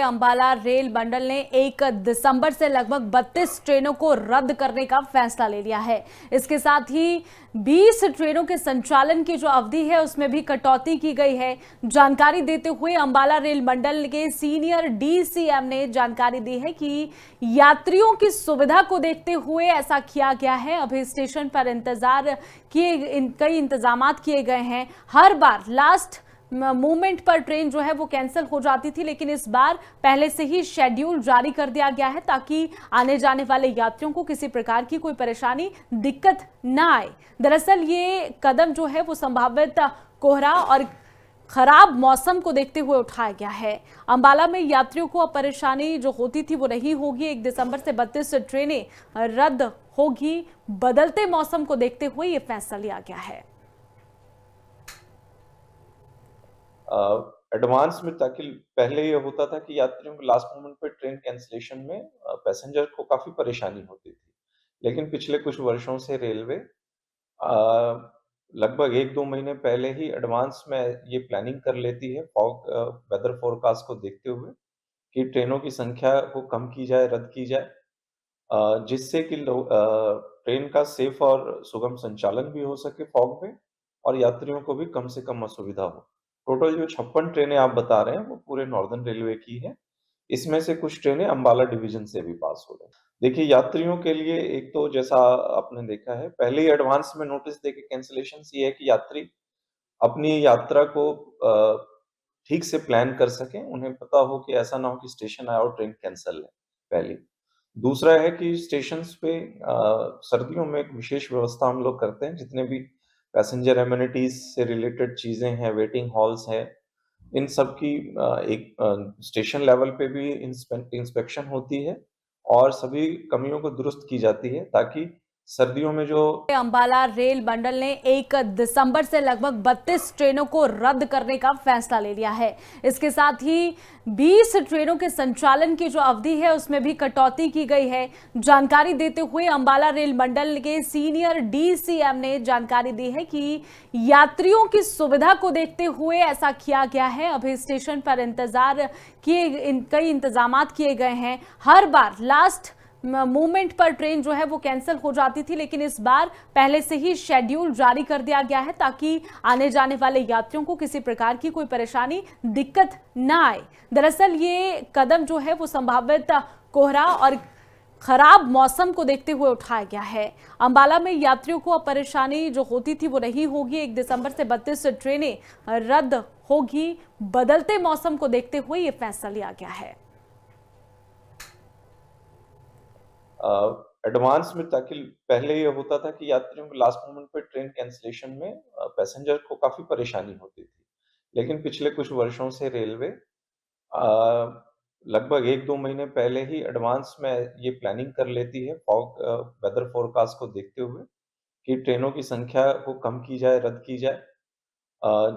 Ambala rail मंडल ने 1 दिसंबर से लगभग 32 ट्रेनों को रद्द करने का फैसला ले लिया है। इसके साथ ही 20 ट्रेनों के संचालन की जो अवधि है उसमें भी कटौती की गई है। जानकारी देते हुए अंबाला रेल मंडल के सीनियर डीसीएम ने जानकारी दी है कि यात्रियों की सुविधा को देखते हुए ऐसा किया गया है। अभी स्टेशन पर कई इंतजामात किए गए हैं। हर बार लास्ट मूवमेंट पर ट्रेन जो है वो कैंसिल हो जाती थी, लेकिन इस बार पहले से ही शेड्यूल जारी कर दिया गया है ताकि आने जाने वाले यात्रियों को किसी प्रकार की कोई परेशानी, दिक्कत ना आए। दरअसल ये कदम जो है वो संभावित कोहरा और खराब मौसम को देखते हुए उठाया गया है। अंबाला में यात्रियों को अब परेशानी जो होती थी वो नहीं होगी। 1 दिसंबर से 32 ट्रेनें रद्द होगी। बदलते मौसम को देखते हुए ये फैसला लिया गया है। एडवांस में, ताकि पहले ये होता था कि यात्रियों को लास्ट मोमेंट पे ट्रेन कैंसिलेशन में पैसेंजर को काफी परेशानी होती थी। लेकिन पिछले कुछ वर्षों से रेलवे लगभग 1-2 महीने पहले ही एडवांस में ये प्लानिंग कर लेती है फॉग वेदर फोरकास्ट को देखते हुए कि ट्रेनों की संख्या को कम की जाए, रद्द की जाए, जिससे कि ट्रेन का सेफ और सुगम संचालन भी हो सके फॉग में और यात्रियों को भी कम से कम असुविधा हो। टोटल जो 56 ट्रेनें आप बता रहे हैं वो पूरे नॉर्दर्न रेलवे की है। इसमें से कुछ ट्रेनें अंबाला डिवीजन से भी पास हो रही हैं। देखिए, यात्रियों के लिए एक तो जैसा आपने देखा है, पहले ही एडवांस में नोटिस देके कैंसिलेशंस ये है कि यात्री अपनी यात्रा को ठीक से प्लान कर सकें। उन्हें पता हो कि ऐसा ना हो कि स्टेशन आए और ट्रेन कैंसल है, पहली। दूसरा है कि स्टेशंस पे सर्दियों में एक विशेष व्यवस्था हम लोग करते हैं। जितने भी पैसेंजर एमेनिटीज से रिलेटेड चीजें हैं, वेटिंग हॉल्स हैं, इन सब की एक स्टेशन लेवल पे भी इंस्पेक्शन होती है और सभी कमियों को दुरुस्त की जाती है ताकि सर्दियों में जो अंबाला रेल मंडल ने 1 दिसंबर से लगभग 32 ट्रेनों को रद्द करने का फैसला ले लिया है। इसके साथ ही 20 ट्रेनों के संचालन की जो अवधि है उसमें भी कटौती की गई है। जानकारी देते हुए अंबाला रेल मंडल के सीनियर डीसीएम ने जानकारी दी है कि यात्रियों की सुविधा को देखते हुए ऐसा किया गया है। अभी स्टेशन पर कई इंतजामात किए गए हैं। हर बार लास्ट मूवमेंट पर ट्रेन जो है वो कैंसिल हो जाती थी, लेकिन इस बार पहले से ही शेड्यूल जारी कर दिया गया है ताकि आने जाने वाले यात्रियों को किसी प्रकार की कोई परेशानी, दिक्कत ना आए। दरअसल ये कदम जो है वो संभावित कोहरा और खराब मौसम को देखते हुए उठाया गया है। अंबाला में यात्रियों को अब परेशानी जो होती थी वो नहीं होगी। 1 दिसंबर से 32 ट्रेनें रद्द होगी। बदलते मौसम को देखते हुए ये फैसला लिया गया है। एडवांस में, ताकि पहले ये होता था कि यात्रियों को लास्ट मोमेंट पे ट्रेन कैंसिलेशन में पैसेंजर को काफी परेशानी होती थी। लेकिन पिछले कुछ वर्षों से रेलवे लगभग 1-2 महीने पहले ही एडवांस में ये प्लानिंग कर लेती है फॉग वेदर फोरकास्ट को देखते हुए कि ट्रेनों की संख्या को कम की जाए, रद्द की जाए,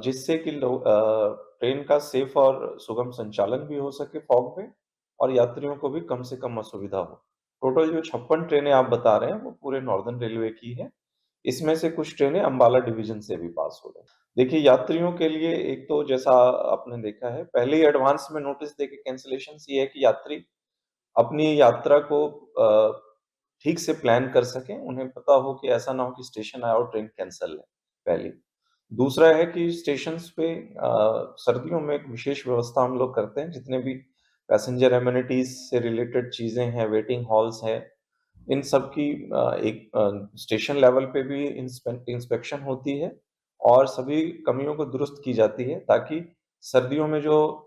जिससे कि ट्रेन का सेफ और सुगम संचालन भी हो सके फॉग में और यात्रियों को भी कम से कम असुविधा हो। टोटल जो 56 ट्रेनें आप बता रहे हैं वो पूरे नॉर्दर्न रेलवे की है। इसमें से कुछ ट्रेनें अंबाला डिवीजन से भी पास हो रही हैं। देखिए, यात्रियों के लिए एक तो जैसा आपने देखा है, पहले ही एडवांस में नोटिस देके कैंसिलेशंस ये है कि यात्री अपनी यात्रा को ठीक से प्लान कर सकें। उन्हें पता हो कि ऐसा ना हो कि स्टेशन आए और ट्रेन कैंसल है, पहली। दूसरा है कि स्टेशंस पे सर्दियों में एक विशेष व्यवस्था हम लोग करते हैं। जितने भी पैसेंजर एमेनिटीज से रिलेटेड चीजें हैं, वेटिंग हॉल्स हैं, इन सब की एक स्टेशन लेवल पे भी इंस्पेक्शन होती है और सभी कमियों को दुरुस्त की जाती है ताकि सर्दियों में जो